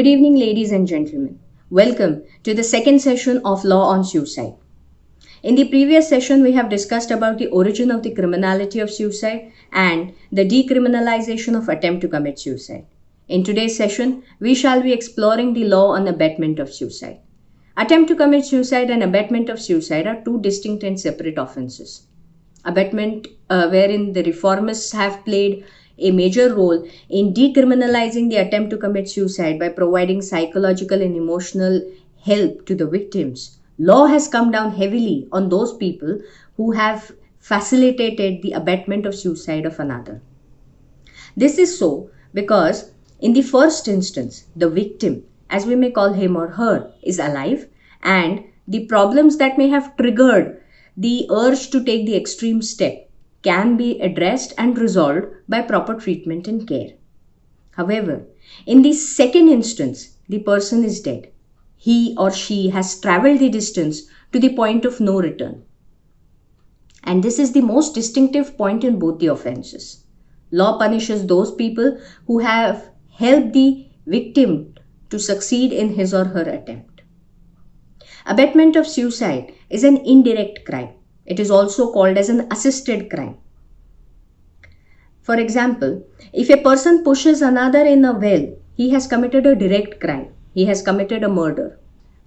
Good evening, ladies and gentlemen. Welcome to the second session of Law on Suicide. In the previous session, we have discussed about the origin of the criminality of suicide and the decriminalization of attempt to commit suicide. In today's session, we shall be exploring the law on abetment of suicide. Attempt to commit suicide and abetment of suicide are two distinct and separate offenses. Abetment, wherein the reformists have played a major role in decriminalizing the attempt to commit suicide by providing psychological and emotional help to the victims. Law has come down heavily on those people who have facilitated the abetment of suicide of another. This is so because in the first instance, the victim, as we may call him or her, is alive, and the problems that may have triggered the urge to take the extreme step can be addressed and resolved by proper treatment and care. However, in the second instance, the person is dead. He or she has traveled the distance to the point of no return. And this is the most distinctive point in both the offenses. Law punishes those people who have helped the victim to succeed in his or her attempt. Abetment of suicide is an indirect crime. It is also called as an assisted crime. For example, if a person pushes another in a well, he has committed a direct crime. He has committed a murder.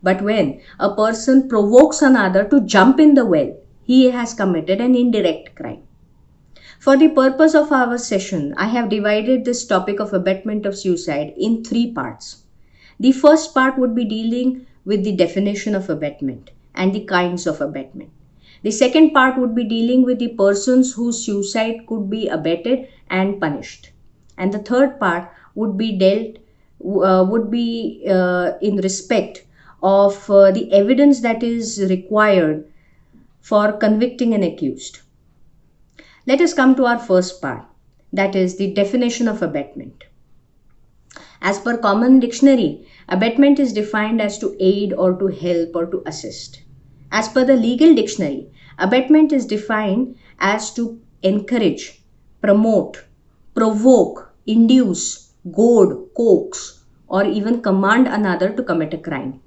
But when a person provokes another to jump in the well, he has committed an indirect crime. For the purpose of our session, I have divided this topic of abetment of suicide in three parts. The first part would be dealing with the definition of abetment and the kinds of abetment. The second part would be dealing with the persons whose suicide could be abetted and punished. And the third part would be in respect of the evidence that is required for convicting an accused. Let us come to our first part, that is the definition of abetment. As per common dictionary, abetment is defined as to aid or to help or to assist. As per the legal dictionary, abetment is defined as to encourage, promote, provoke, induce, goad, coax, or even command another to commit a crime.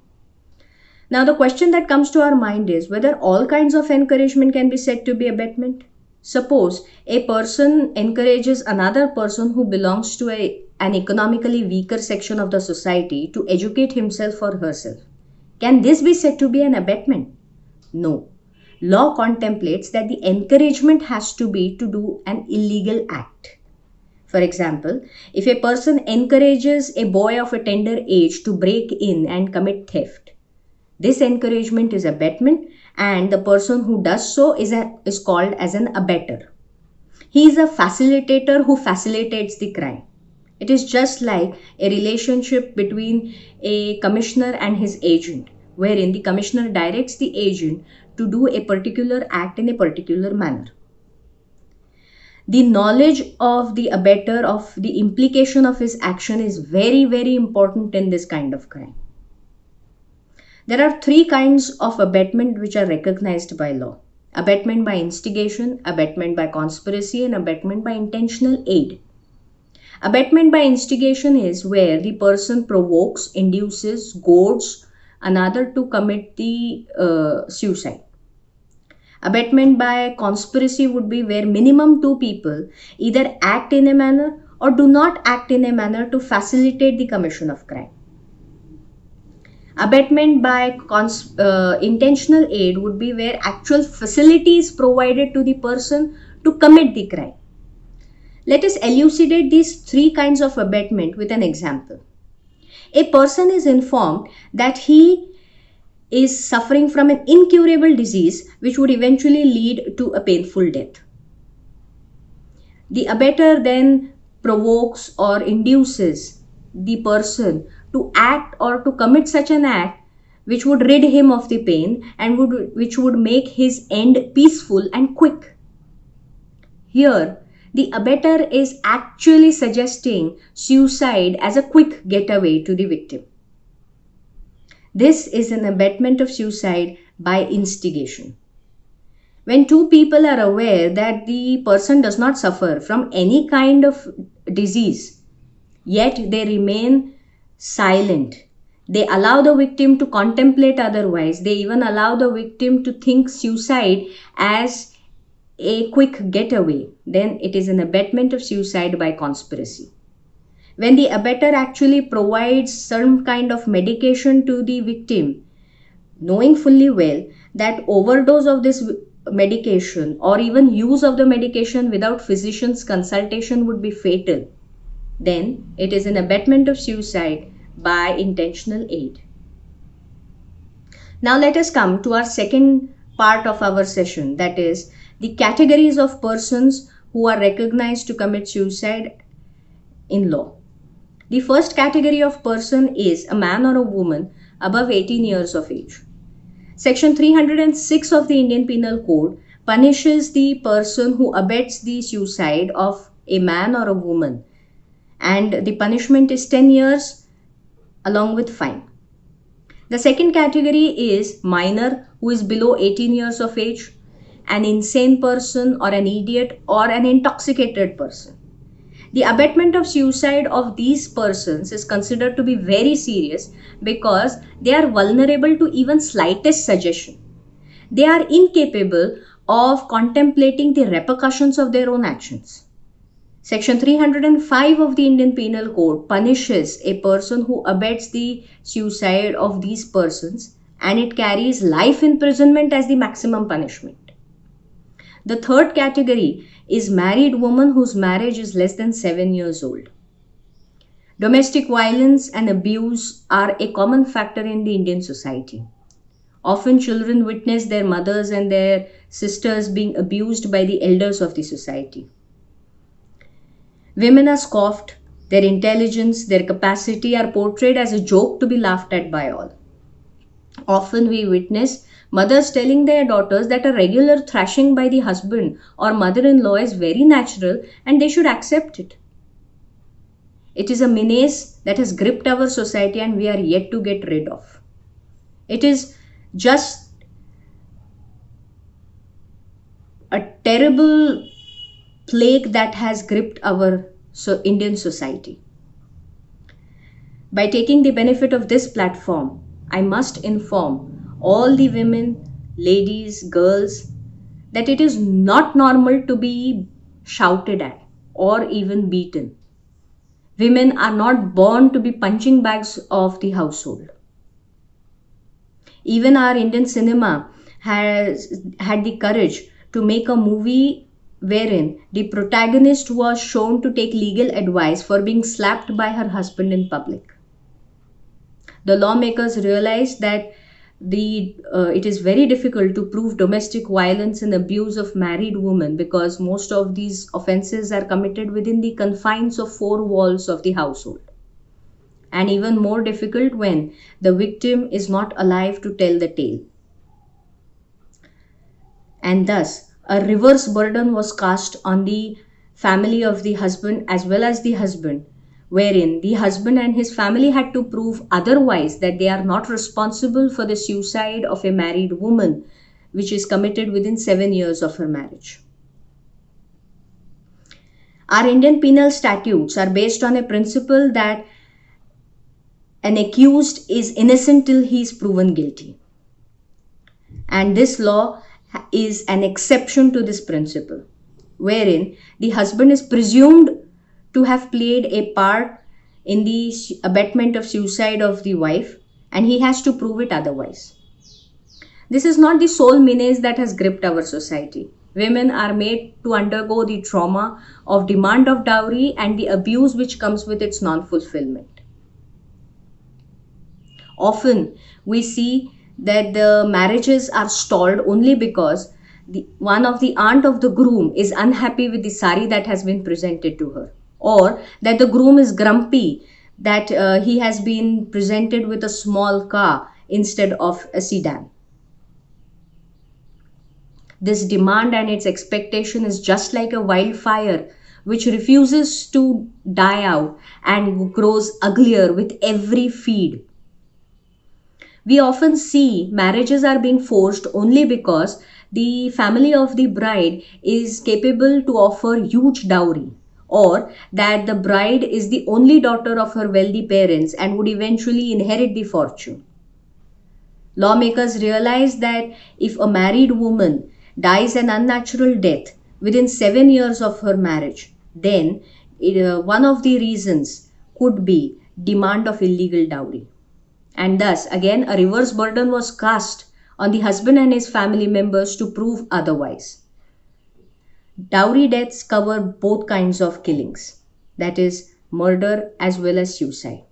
Now, the question that comes to our mind is whether all kinds of encouragement can be said to be abetment. Suppose a person encourages another person who belongs to an economically weaker section of the society to educate himself or herself. Can this be said to be an abetment? No. Law contemplates that the encouragement has to be to do an illegal act. For example, if a person encourages a boy of a tender age to break in and commit theft, this encouragement is abetment, and the person who does so is called as an abettor. He is a facilitator who facilitates the crime. It is just like a relationship between a commissioner and his agent, wherein the commissioner directs the agent to do a particular act in a particular manner. The knowledge of the abettor of the implication of his action is very, very important in this kind of crime. There are three kinds of abetment which are recognized by law: abetment by instigation, abetment by conspiracy, and abetment by intentional aid. Abetment by instigation is where the person provokes, induces, goads another to commit the suicide. Abetment by conspiracy would be where minimum two people either act in a manner or do not act in a manner to facilitate the commission of crime. Abetment by intentional aid would be where actual facility is provided to the person to commit the crime. Let us elucidate these three kinds of abetment with an example. A person is informed that he is suffering from an incurable disease which would eventually lead to a painful death. The abettor then provokes or induces the person to act or to commit such an act which would rid him of the pain and which would make his end peaceful and quick. Here, the abettor is actually suggesting suicide as a quick getaway to the victim. This is an abetment of suicide by instigation. When two people are aware that the person does not suffer from any kind of disease, yet they remain silent. They allow the victim to contemplate otherwise. They even allow the victim to think suicide as a quick getaway. Then it is an abetment of suicide by conspiracy. When the abetter actually provides some kind of medication to the victim, knowing fully well that overdose of this medication or even use of the medication without physician's consultation would be fatal, then it is an abetment of suicide by intentional aid. Now let us come to our second part of our session, that is the categories of persons who are recognized to commit suicide in law. The first category of person is a man or a woman above 18 years of age. Section 306 of the Indian Penal Code punishes the person who abets the suicide of a man or a woman, and the punishment is 10 years along with fine. The second category is minor who is below 18 years of age, an insane person or an idiot or an intoxicated person. The abetment of suicide of these persons is considered to be very serious because they are vulnerable to even slightest suggestion. They are incapable of contemplating the repercussions of their own actions. Section 305 of the Indian Penal Code punishes a person who abets the suicide of these persons, and it carries life imprisonment as the maximum punishment. The third category is married woman whose marriage is less than 7 years old. Domestic violence and abuse are a common factor in the Indian society. Often children witness their mothers and their sisters being abused by the elders of the society. Women are scoffed, their intelligence, their capacity are portrayed as a joke to be laughed at by all. Often we witness mothers telling their daughters that a regular thrashing by the husband or mother-in-law is very natural and they should accept it. It is a menace that has gripped our society and we are yet to get rid of. It is just a terrible plague that has gripped our Indian society. By taking the benefit of this platform, I must inform all the women, ladies, girls, that it is not normal to be shouted at or even beaten. Women are not born to be punching bags of the household. Even our Indian cinema has had the courage to make a movie wherein the protagonist was shown to take legal advice for being slapped by her husband in public. The lawmakers realized that it is very difficult to prove domestic violence and abuse of married women because most of these offenses are committed within the confines of four walls of the household. And even more difficult when the victim is not alive to tell the tale. And thus, a reverse burden was cast on the family of the husband as well as the husband, wherein the husband and his family had to prove otherwise, that they are not responsible for the suicide of a married woman which is committed within 7 years of her marriage. Our Indian penal statutes are based on a principle that an accused is innocent till he is proven guilty. And this law is an exception to this principle, wherein the husband is presumed to have played a part in the abetment of suicide of the wife, and he has to prove it otherwise. This is not the sole menace that has gripped our society. Women are made to undergo the trauma of demand of dowry and the abuse which comes with its non-fulfillment. Often we see that the marriages are stalled only because one of the aunt of the groom is unhappy with the sari that has been presented to her, or that the groom is grumpy that he has been presented with a small car instead of a sedan. This demand and its expectation is just like a wildfire which refuses to die out and grows uglier with every feed. We often see marriages are being forced only because the family of the bride is capable to offer huge dowry, or that the bride is the only daughter of her wealthy parents and would eventually inherit the fortune. Lawmakers realized that if a married woman dies an unnatural death within 7 years of her marriage, then one of the reasons could be demand of illegal dowry. And thus, again, a reverse burden was cast on the husband and his family members to prove otherwise. Dowry deaths cover both kinds of killings, that is, murder as well as suicide.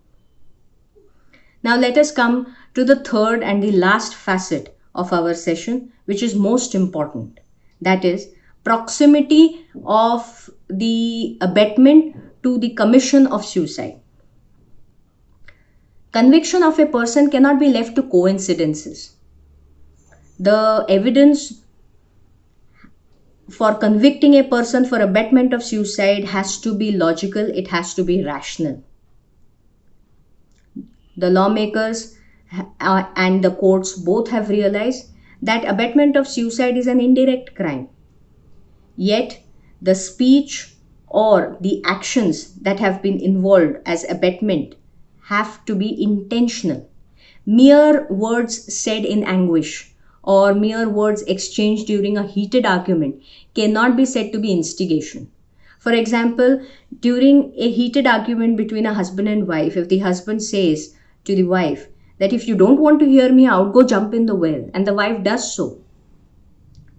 Now, let us come to the third and the last facet of our session, which is most important, that is, proximity of the abetment to the commission of suicide. Conviction of a person cannot be left to coincidences. The evidence for convicting a person for abetment of suicide has to be logical, it has to be rational. The lawmakers and the courts both have realized that abetment of suicide is an indirect crime. Yet, the speech or the actions that have been involved as abetment have to be intentional. Mere words said in anguish or mere words exchanged during a heated argument cannot be said to be instigation. For example, during a heated argument between a husband and wife, if the husband says to the wife that if you don't want to hear me out, go jump in the well, and the wife does so,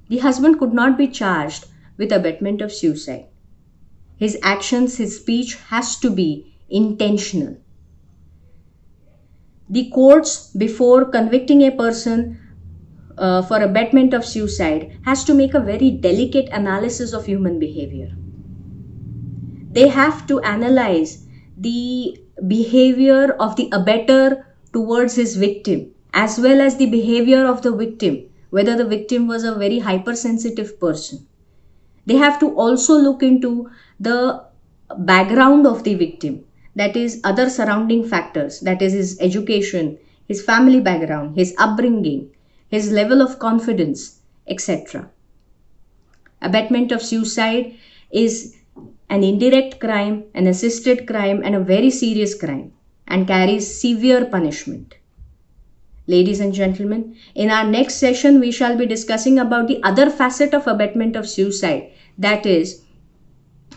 the husband could not be charged with abetment of suicide. His actions, his speech has to be intentional. The courts, before convicting a person for abetment of suicide, has to make a very delicate analysis of human behavior. They have to analyze the behavior of the abetter towards his victim, as well as the behavior of the victim, whether the victim was a very hypersensitive person. They have to also look into the background of the victim, that is, other surrounding factors, that is, his education, his family background, his upbringing, his level of confidence, etc. Abetment of suicide is an indirect crime, an assisted crime, and a very serious crime, and carries severe punishment. Ladies and gentlemen, in our next session, we shall be discussing about the other facet of abetment of suicide, that is,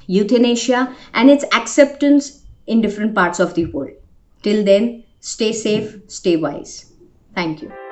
euthanasia and its acceptance in different parts of the world. Till then, stay safe, stay wise. Thank you.